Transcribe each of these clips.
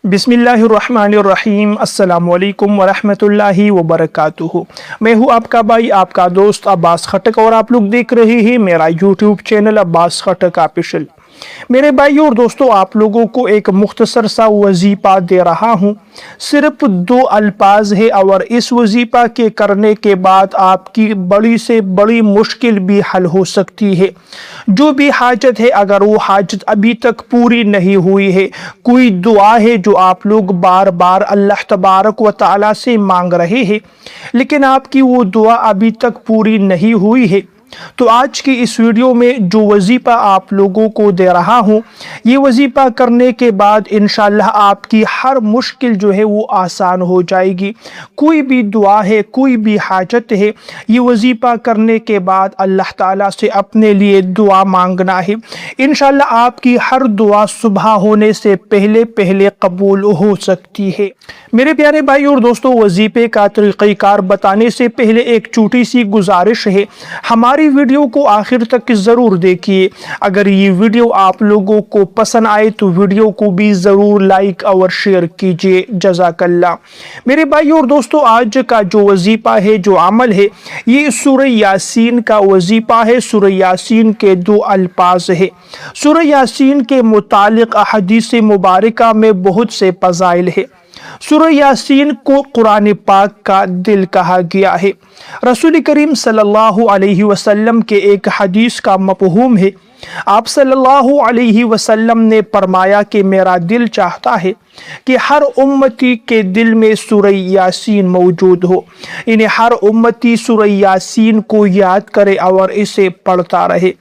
बिस्मिल्लाहिर्रहमानिर्रहीम। अस्सलामु अलैकुम वरहमतुल्लाहि वबरकातुहू। मैं हूँ आपका भाई, आपका दोस्त अब्बास खटक और आप लोग देख रहे हैं मेरा यूट्यूब चैनल अब्बास खटक ऑफिशियल। मेरे भाई और दोस्तों, आप लोगों को एक मुख्तसर सा वजीफ़ा दे रहा हूँ। सिर्फ 2 अल्फाज है और इस वजीफ़ा के करने के बाद आपकी बड़ी से बड़ी मुश्किल भी हल हो सकती है। जो भी हाजत है, अगर वो हाजत अभी तक पूरी नहीं हुई है, कोई दुआ है जो आप लोग बार बार अल्लाह तबारक व तआला से मांग रहे हैं लेकिन आपकी वो दुआ अभी तक पूरी नहीं हुई है, तो आज की इस वीडियो में जो वजीफ़ा आप लोगों को दे रहा हूँ, ये वजीफ़ा करने के बाद इंशाअल्लाह आपकी हर मुश्किल जो है वो आसान हो जाएगी। कोई भी दुआ है, कोई भी हाजत है, ये वजीफ़ा करने के बाद अल्लाह ताला से अपने लिए दुआ मांगना है। इंशाअल्लाह आपकी हर दुआ सुबह होने से पहले पहले कबूल हो सकती है। मेरे प्यारे भाई और दोस्तों, वजीफ़े का तरीक़ाकार बताने से पहले एक छोटी सी गुजारिश है, हमारी वीडियो को आखिर तक ज़रूर देखिए। अगर ये वीडियो आप लोगों को पसंद आए तो वीडियो को भी ज़रूर लाइक और शेयर कीजिए। जज़ाकल्लाह। मेरे भाई और दोस्तों, आज का जो वजीफ़ा है, जो अमल है, ये सूरह यासीन का वजीफ़ा है। सूरह यासीन के 2 अल्फाज है। सूरह यासीन के मुतालिक अहदीस मुबारका में बहुत से फ़ज़ाइल है। सूरह यासीन को कुरान पाक का दिल कहा गया है। रसूल करीम सल्लल्लाहु अलैहि वसल्लम के एक हदीस का मफ़हूम है, आप सल्लल्लाहु अलैहि वसल्लम ने फरमाया कि मेरा दिल चाहता है कि हर उम्मती के दिल में सूरह यासीन मौजूद हो, इन्हें हर उम्मती सूरह यासीन को याद करे और इसे पढ़ता रहे।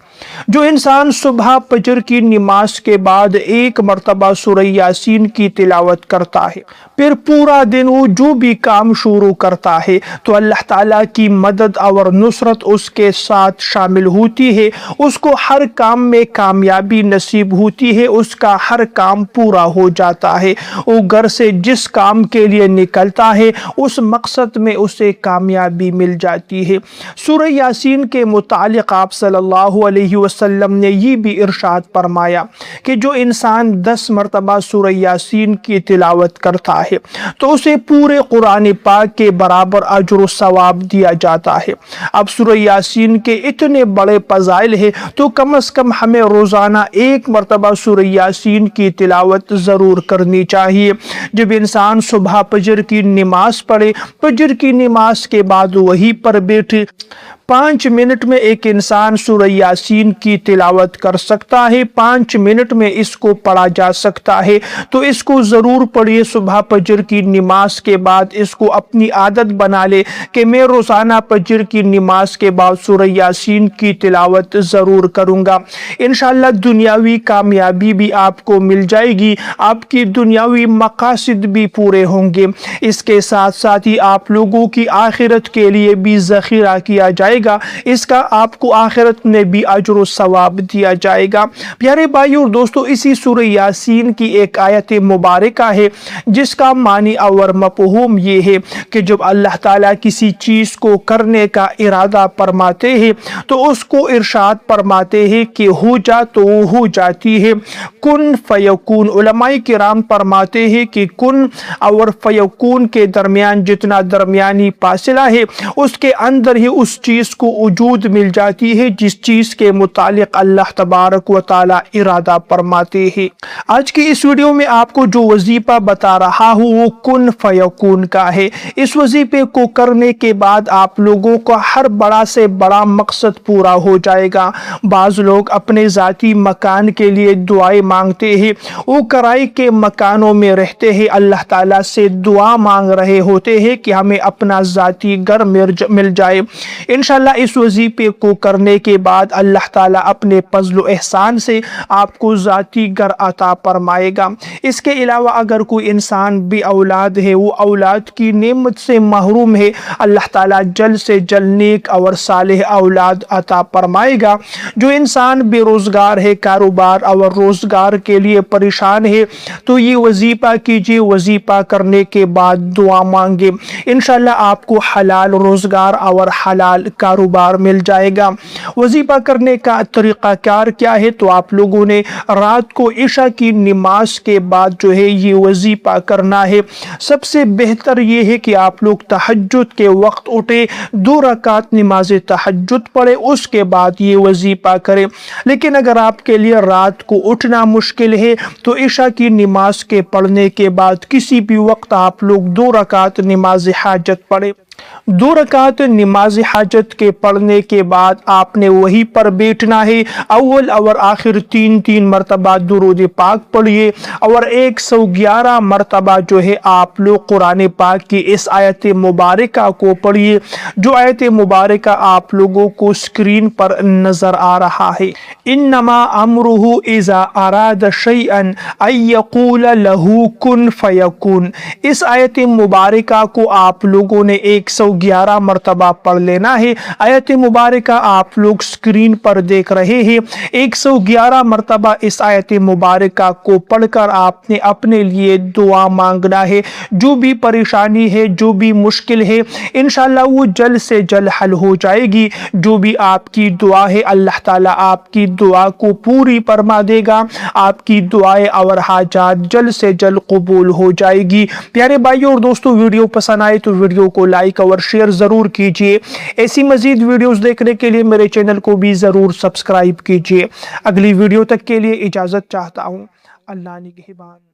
जो इंसान सुबह फजर की नमाज के बाद एक मरतबा सूरह यासीन की तिलावत करता है, फिर पूरा दिन वो जो भी काम शुरू करता है तो अल्लाह ताला की मदद और नुसरत उसके साथ शामिल होती है। उसको हर काम में कामयाबी नसीब होती है, उसका हर काम पूरा हो जाता है। वो घर से जिस काम के लिए निकलता है उस मकसद में उसे कामयाबी मिल जाती है। सूरह यासीन के मुतालिक आप सल्लल्लाहु अलैहि वसल्लम ने ये भी इरशाद फरमाया कि जो इंसान 10 मरतबा सूरह यासीन की तिलावत करता है तो उसे पूरे कुरान पाक के बराबर अजर व सवाब दिया जाता है। अब सूरह यासीन के इतने बड़े फज़ाइल है तो कम से कम हमें रोज़ाना 1 मरतबा सूरह यासीन की तिलावत ज़रूर करनी चाहिए। जब इंसान सुबह फजर की नमाज पढ़े, फजर की नमाज के बाद वहीं पर बैठे 5 मिनट में एक इंसान सूरह यासीन की तिलावत कर सकता है। 5 मिनट में इसको पढ़ा जा सकता है, तो इसको ज़रूर पढ़िए। सुबह फजर की नमाज के बाद इसको अपनी आदत बना ले कि मैं रोज़ाना फजर की नमाज के बाद सूरह यासीन की तिलावत ज़रूर करूँगा। इंशाअल्लाह दुनियावी कामयाबी भी आपको मिल जाएगी, आपकी दुनियावी मकासद भी पूरे होंगे। इसके साथ साथ ही आप लोगों की आखिरत के लिए भी ज़ख़ीरा किया जाएगा, इसका आपको आखिरत में भी अजर व सवाब दिया जाएगा। प्यारे भाई और दोस्तों, इसी सूरह यासीन की एक आयत मुबारका है जिसका मानी और मफ़हूम ये है कि जब अल्लाह ताला किसी चीज़ को करने का इरादा फरमाते हैं तो उसको इरशाद फरमाते हैं कि हो जा तो वो हो जाती है। कुन फयकून, उलमाए किराम फरमाते हैं कि कुन और फयकून के दरमियान जितना दरमियानी फासिला है उसके अंदर ही उस चीज़ को वजूद मिल जाती है जिस चीज़ के मुतालिक अल्लाह तबारक व ताला इरादा फरमाते हैं। आज की इस वीडियो में आपको जो वजीफ़ा बता रहा हूँ वो कुन फयकून का है। इस वजीफ़े को करने के बाद आप लोगों का हर बड़ा से बड़ा मकसद पूरा हो जाएगा। बाज़ लोग अपने ज़ाती मकान के लिए दुआएं मांगते हैं, वो किराए के मकानों में रहते हैं, अल्लाह ताला से दुआ मांग रहे होते हैं कि हमें अपना ज़ाती घर मिल जाए। इंशाअल्लाह इस वजीफ़े को करने के बाद अल्लाह ताला अपने फज़ल व एहसान से आपको ज़ाती घर अता फरमाएगा। इसके अलावा अगर कोई इंसान भी औलाद है, वो औलाद की नेमत से महरूम है, अल्लाह ताला जल्द से जल्द नेक और सालेह औलाद अता फरमाएगा। जो इंसान बेरोज़गार है, कारोबार और रोज़गार के लिए परेशान है, तो ये वजीफ़ा कीजिए। वजीफ़ा करने के बाद दुआ मांगे, इंशाअल्लाह आपको हलाल रोज़गार और हलाल کاروبار مل جائے گا۔ وظیفہ کرنے کا طریقہ کار کیا ہے؟ تو آپ لوگوں نے رات کو عشاء کی نماز کے بعد جو ہے یہ وظیفہ کرنا ہے۔ سب سے بہتر یہ ہے کہ آپ لوگ تہجد کے وقت اٹھے، 2 رکعت نماز تہجد پڑھے، اس کے بعد یہ وظیفہ کرے۔ لیکن اگر آپ کے لیے رات کو اٹھنا مشکل ہے تو عشاء کی نماز کے پڑھنے کے بعد کسی بھی وقت آپ لوگ 2 رکعت نماز حاجت پڑھے۔ 2 رکعت نماز حاجت کے پڑھنے کے بعد آپ نے وہی پر بیٹھنا ہے۔ اول اور آخر 3 مرتبہ درود پاک پڑھیے اور 111 مرتبہ جو ہے آپ لوگ قرآن پاک کی اس آیت مبارکہ کو پڑھیے، جو آیت مبارکہ آپ لوگوں کو سکرین پر نظر آ رہا ہے۔ انما امرہ اذا اراد شیئا ان یقول لہ کن فیکون۔ اس آیت مبارکہ کو آپ لوگوں نے 111 مرتبہ پڑھ لینا ہے۔ آیت مبارکہ آپ لوگ سکرین پر دیکھ رہے ہیں۔ 111 مرتبہ اس آیت مبارکہ کو پڑھ کر آپ نے اپنے لیے دعا مانگنا ہے۔ جو بھی پریشانی ہے، جو بھی مشکل ہے، انشاءاللہ وہ جلد سے جلد حل ہو جائے گی۔ جو بھی آپ کی دعا ہے اللہ تعالیٰ آپ کی دعا کو پوری فرما دے گا۔ آپ کی دعائیں اور حاجات جلد سے جلد قبول ہو جائے گی۔ پیارے بھائیوں اور دوستوں، ویڈیو پسند آئے تو ویڈیو کو لائک اور شیئر ضرور کیجئے۔ ایسی مزید ویڈیوز دیکھنے کے لیے میرے چینل کو بھی ضرور سبسکرائب کیجئے۔ اگلی ویڈیو تک کے لیے اجازت چاہتا ہوں۔ اللہ نگہبان۔